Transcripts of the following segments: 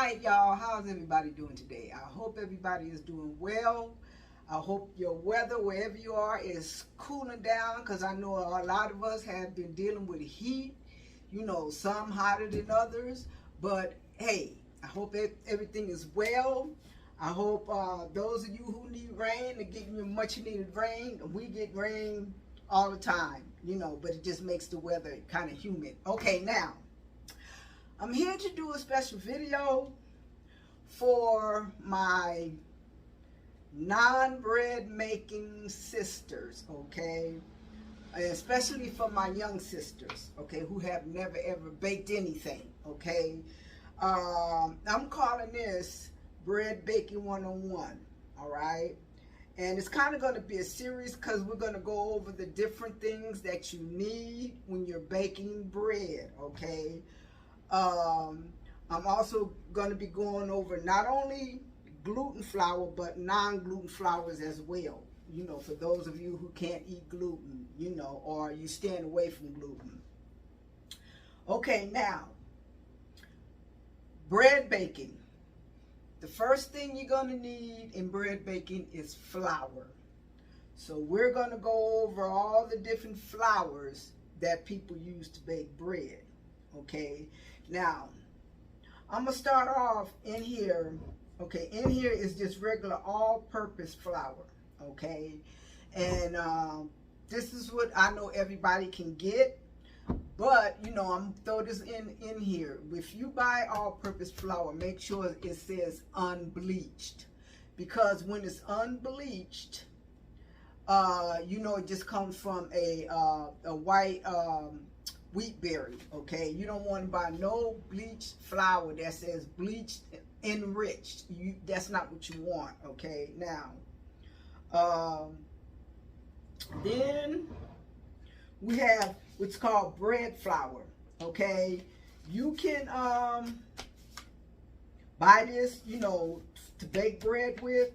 right, y'all. How's everybody doing today? I hope everybody is doing well. I hope your weather, wherever you are, is cooling down because I know a lot of us have been dealing with heat. You know, some hotter than others. But hey, I hope everything is well. I hope those of you who need rain are getting your much needed rain. We get rain all the time, but it just makes the weather kind of humid. Okay, now I'm here to do a special video for my non-bread making sisters, okay? Especially for my young sisters, okay, who have never ever baked anything, okay? I'm calling this Bread Baking 101, all right? And it's kind of going to be a series because we're going to go over the different things that you need when you're baking bread, okay? I'm also going to be going over not only gluten flour, but non-gluten flours as well. For those of you who can't eat gluten, or you stand away from gluten. Okay, now, bread baking. The first thing you're going to need in bread baking is flour. So we're going to go over all the different flours that people use to bake bread. Okay, now I'm gonna start off in here. Okay, in here is just regular all-purpose flour. Okay, and this is what I know everybody can get, but I'm gonna throw this in here. If you buy all-purpose flour, make sure it says unbleached, because when it's unbleached, it just comes from a white wheat berry, okay? You don't want to buy no bleached flour that says bleached enriched. That's not what you want, okay? Now, then we have what's called bread flour, okay? You can buy this, to bake bread with.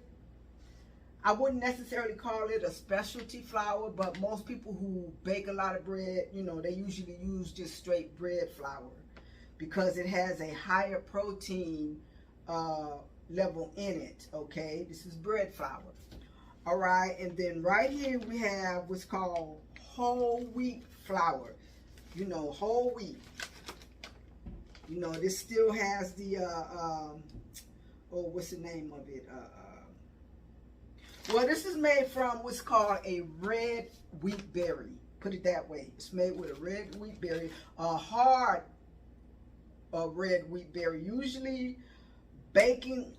I wouldn't necessarily call it a specialty flour, but most people who bake a lot of bread, they usually use just straight bread flour because it has a higher protein level in it, okay? This is bread flour. All right, and then right here we have what's called whole wheat flour. Whole wheat. This still has the, what's the name of it? Well, this is made from what's called a red wheat berry. Put it that way. It's made with a red wheat berry, a hard red wheat berry. Usually, baking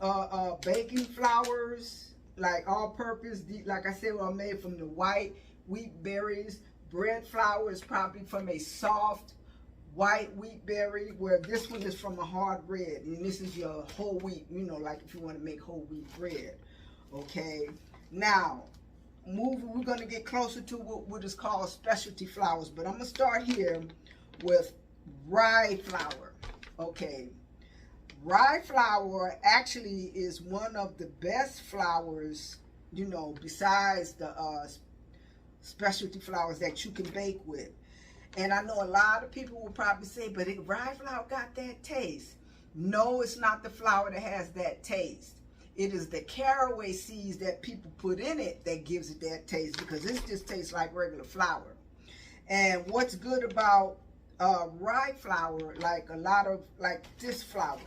flours, like all-purpose, like I said, are made from the white wheat berries. Bread flour is probably from a soft white wheat berry, where this one is from a hard red, and this is your whole wheat. Like if you want to make whole wheat bread. Okay. Now, we're going to get closer to what is called specialty flours, but I'm going to start here with rye flour. Okay, rye flour actually is one of the best flours, besides the specialty flours that you can bake with. And I know a lot of people will probably say, but rye flour got that taste. No, it's not the flour that has that taste. It is the caraway seeds that people put in it that gives it that taste, because this just tastes like regular flour. And what's good about rye flour, like this flour,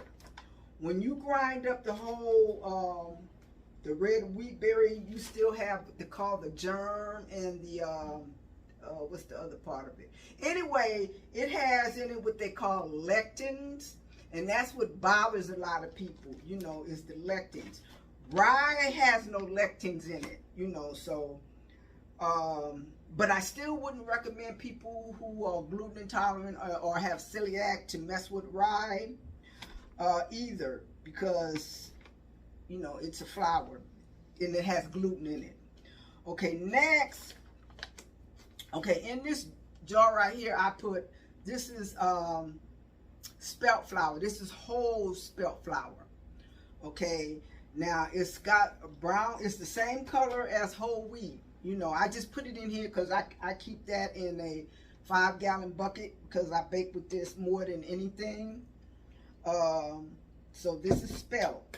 when you grind up the whole, the red wheat berry, you still have what they call the germ and the, what's the other part of it? Anyway, it has in it what they call lectins. And that's what bothers a lot of people, is the lectins. Rye has no lectins in it, so, but I still wouldn't recommend people who are gluten intolerant or have celiac to mess with rye either, because, it's a flour and it has gluten in it. Okay, next, okay, in this jar right here, I put, this is, spelt flour. This is whole spelt flour. Okay, now it's got a brown, it's the same color as whole wheat. I just put it in here because I keep that in a 5-gallon bucket because I bake with this more than anything. So this is spelt.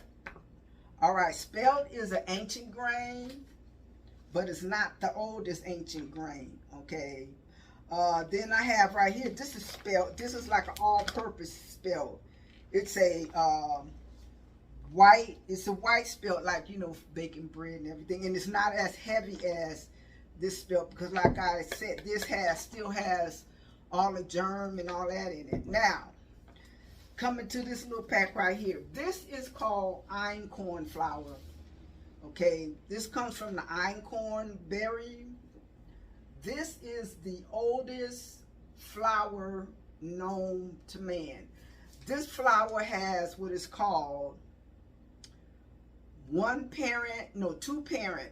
All right, spelt is an ancient grain, but it's not the oldest ancient grain, okay? Then I have right here, this is spelt. This is like an all-purpose spelt. It's a white, it's a white spelt, like, you know, baking bread and everything. And it's not as heavy as this spelt because, like I said, this still has all the germ and all that in it. Now, coming to this little pack right here. This is called einkorn flour. Okay, this comes from the einkorn berry. This is the oldest flour known to man. This flour has what is called two parent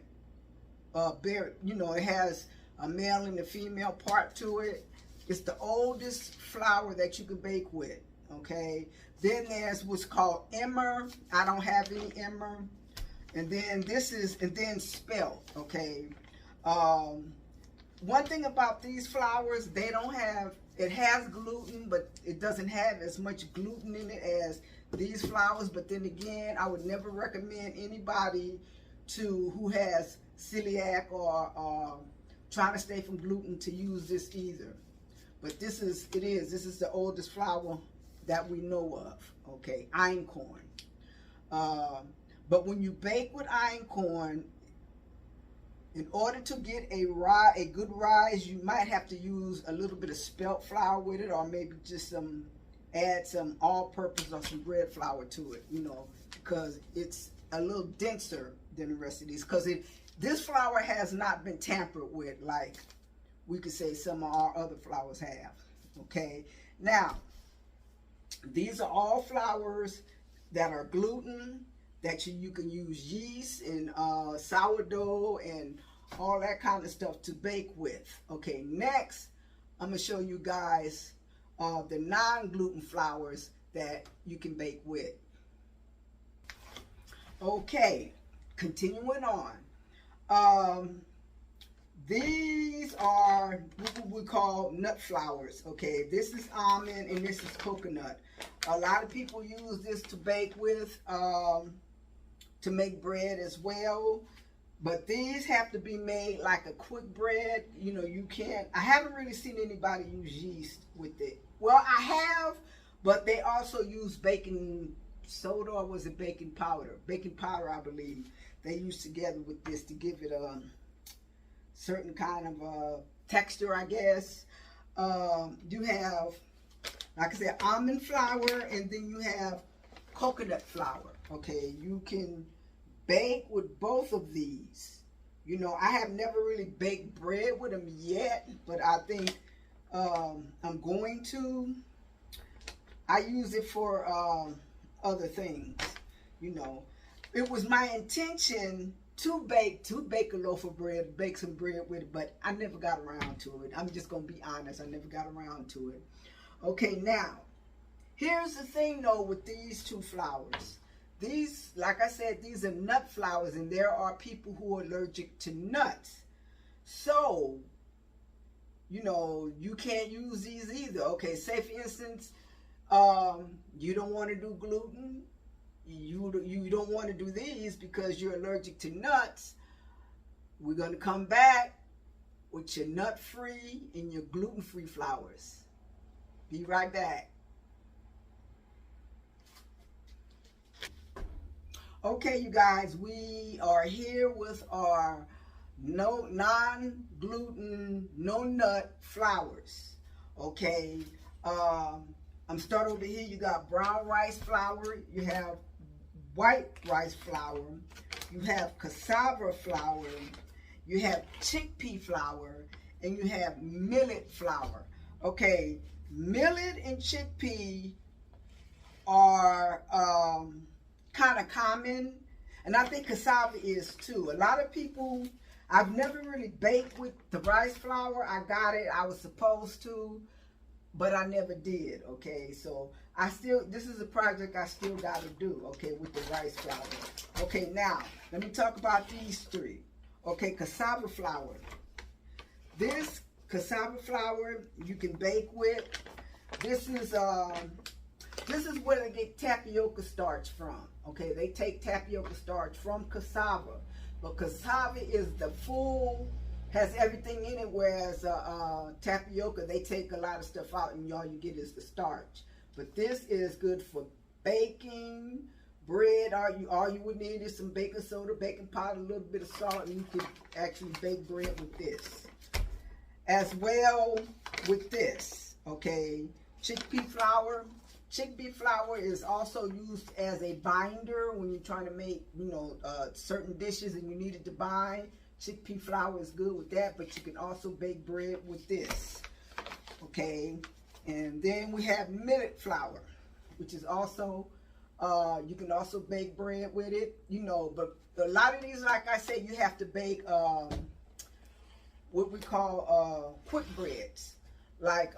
berry. You know, it has a male and a female part to it. It's the oldest flour that you can bake with. Okay, then there's what's called emmer. I don't have any emmer. And then then spelt. Okay, one thing about these flours, they don't have, it has gluten, but it doesn't have as much gluten in it as these flours. But then again, I would never recommend anybody who has celiac or trying to stay from gluten to use this either. But this is the oldest flour that we know of, okay, einkorn. But when you bake with einkorn, in order to get a good rise, you might have to use a little bit of spelt flour with it, or maybe just add some all-purpose or some bread flour to it, you know, because it's a little denser than the rest of these. Because this flour has not been tampered with like we could say some of our other flours have, okay? Now, these are all flours that are gluten, that you can use yeast and sourdough and all that kind of stuff to bake with. Okay, next, I'm going to show you guys the non-gluten flours that you can bake with. Okay, continuing on. These are what we call nut flours. Okay, this is almond and this is coconut. A lot of people use this to bake with, to make bread as well. But these have to be made like a quick bread. You know, you can't, I haven't really seen anybody use yeast with it. Well, I have, but they also use baking soda, or was it baking powder? Baking powder, I believe. They use together with this to give it a certain kind of texture, I guess. You have, like I said, almond flour, and then you have coconut flour. Okay, you can bake with both of these. You know, I have never really baked bread with them yet, but I think I'm going to. I use it for other things. You know, it was my intention to bake a loaf of bread, bake some bread with it, but I never got around to it. I'm just gonna be honest, I never got around to it. Okay, now, here's the thing though with these two flours. These, like I said, these are nut flours, and there are people who are allergic to nuts. So, you know, you can't use these either. Okay, say for instance, you don't want to do gluten. You don't want to do these because you're allergic to nuts. We're going to come back with your nut-free and your gluten-free flours. Be right back. Okay, you guys, we are here with our non-gluten, no-nut flours. Okay, I'm starting over here. You got brown rice flour. You have white rice flour, you have cassava flour, you have chickpea flour, and you have millet flour. Okay, millet and chickpea are kind of common, and I think cassava is too. A lot of people, I've never really baked with the rice flour. I got it, I was supposed to, but I never did. Okay, so this is a project I still got to do, okay, with the rice flour. Okay, now, let me talk about these three. Okay, cassava flour. This cassava flour you can bake with. This is This is where they get tapioca starch from. Okay, they take tapioca starch from cassava, but cassava is the full, has everything in it, whereas tapioca, they take a lot of stuff out and all you get is the starch. But this is good for baking bread. All you would need is some baking soda, baking powder, a little bit of salt, and you could actually bake bread with this. As well with this, okay, chickpea flour. Chickpea flour is also used as a binder when you're trying to make, certain dishes and you need it to bind. Chickpea flour is good with that, but you can also bake bread with this, okay? And then we have millet flour, which is also, you can also bake bread with it, but a lot of these, like I said, you have to bake what we call quick breads. Like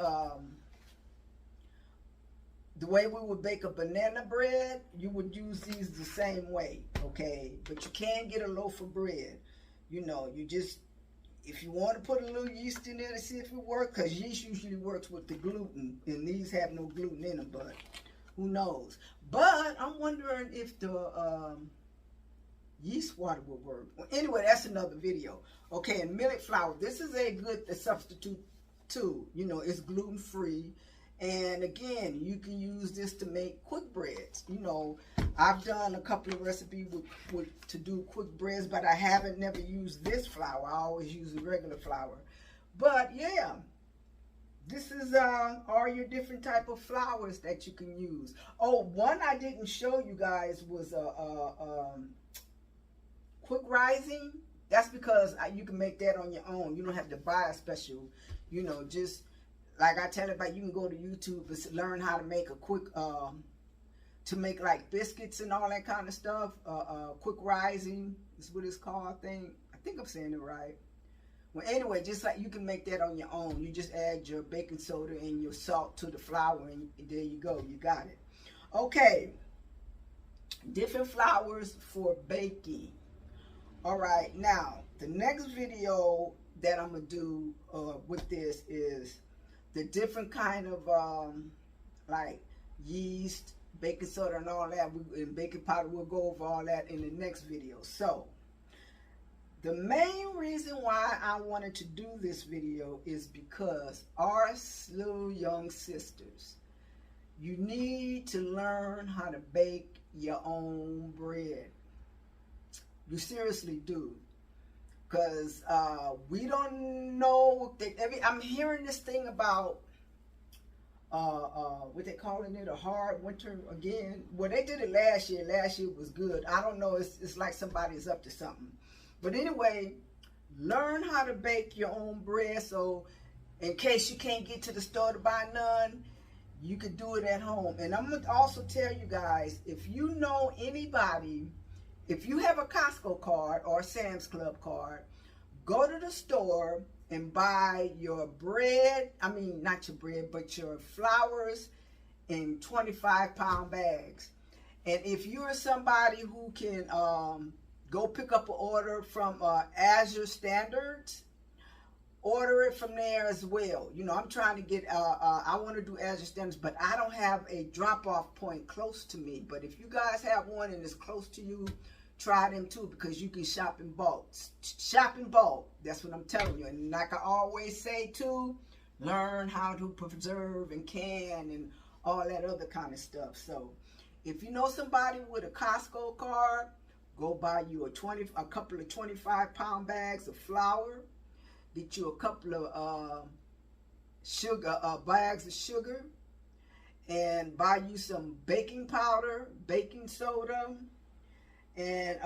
the way we would bake a banana bread, you would use these the same way, okay? But you can get a loaf of bread. You just, if you want to put a little yeast in there to see if it works, because yeast usually works with the gluten, and these have no gluten in them, but who knows? But I'm wondering if the yeast water will work. Well, anyway, that's another video. Okay, and millet flour, this is a good substitute too. It's gluten-free. And again, you can use this to make quick breads. I've done a couple of recipes to do quick breads, but I haven't never used this flour. I always use the regular flour. But yeah, this is all your different type of flours that you can use. Oh, one I didn't show you guys was quick rising. That's because you can make that on your own. You don't have to buy a special, just like I tell everybody, you can go to YouTube and learn how to make a quick, to make like biscuits and all that kind of stuff. Quick rising is what it's called, I think I'm saying it right. Well, anyway, just like you can make that on your own. You just add your baking soda and your salt to the flour, and there you go. You got it. Okay. Different flours for baking. All right. Now, the next video that I'm going to do with this is the different kind of like yeast, baking soda, and all that, and baking powder. We'll go over all that in the next video. So the main reason why I wanted to do this video is because our little young sisters, you need to learn how to bake your own bread. You seriously do. Because we don't know, I'm hearing this thing about, what they calling it, a hard winter again. Well, they did it last year. Last year was good. I don't know, it's like somebody's up to something. But anyway, learn how to bake your own bread, so in case you can't get to the store to buy none, you can do it at home. And I'm going to also tell you guys, if you know anybody, if you have a Costco card or a Sam's Club card, go to the store and buy your bread, not your bread, but your flours in 25-pound bags. And if you're somebody who can go pick up an order from Azure Standards, order it from there as well. I'm trying to get, I want to do Azure Standards, but I don't have a drop-off point close to me. But if you guys have one and it's close to you, try them too, because you can shop in bulk. Shop in bulk. That's what I'm telling you. And like I always say too, learn how to preserve and can and all that other kind of stuff. So if you know somebody with a Costco card, go buy you a couple of 25-pound bags of flour. Get you a couple of bags of sugar, and buy you some baking powder, baking soda. And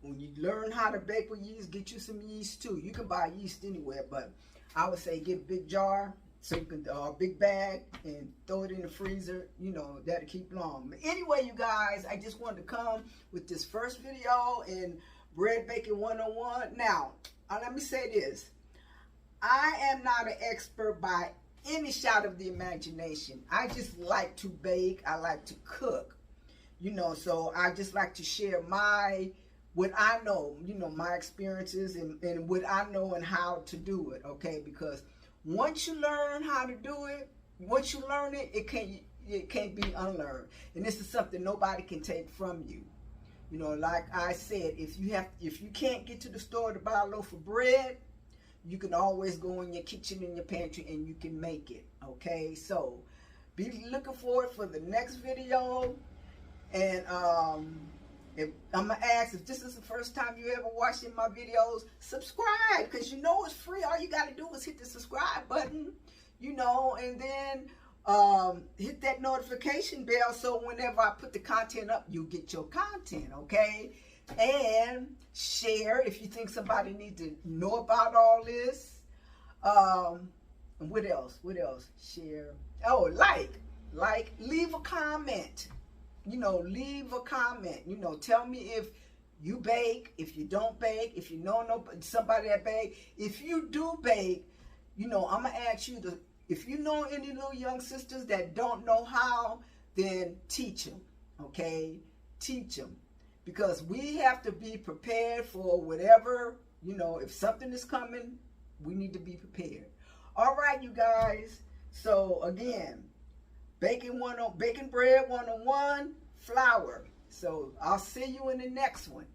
when you learn how to bake with yeast, get you some yeast too. You can buy yeast anywhere, but I would say get a big jar, so you can big bag, and throw it in the freezer. That'll keep long. But anyway, you guys, I just wanted to come with this first video in Bread Baking 101. Now, let me say this. I am not an expert by any shot of the imagination. I just like to bake. I like to cook. So I just like to share what I know, my experiences and what I know and how to do it, okay? Because once you learn how to do it, once you learn it, it can't be unlearned. And this is something nobody can take from you. You know, like I said, if you can't get to the store to buy a loaf of bread, you can always go in your kitchen, in your pantry, and you can make it. Okay, so be looking forward for the next video. And if I'm gonna ask, if this is the first time you ever watching my videos, subscribe, because you know it's free. All you gotta do is hit the subscribe button, you know, and then hit that notification bell, so whenever I put the content up, you get your content. Okay, and share if you think somebody needs to know about all this. And what else? Share. Oh, like, leave a comment. You know, leave a comment. You know, tell me if you bake, if you don't bake, if you know somebody that bake. If you do bake, you know, I'm gonna ask you to. If you know any little young sisters that don't know how, then teach them, okay? Teach them. Because we have to be prepared for whatever, you know, if something is coming, we need to be prepared. All right, you guys. So, again, baking bread 101, flour. So, I'll see you in the next one.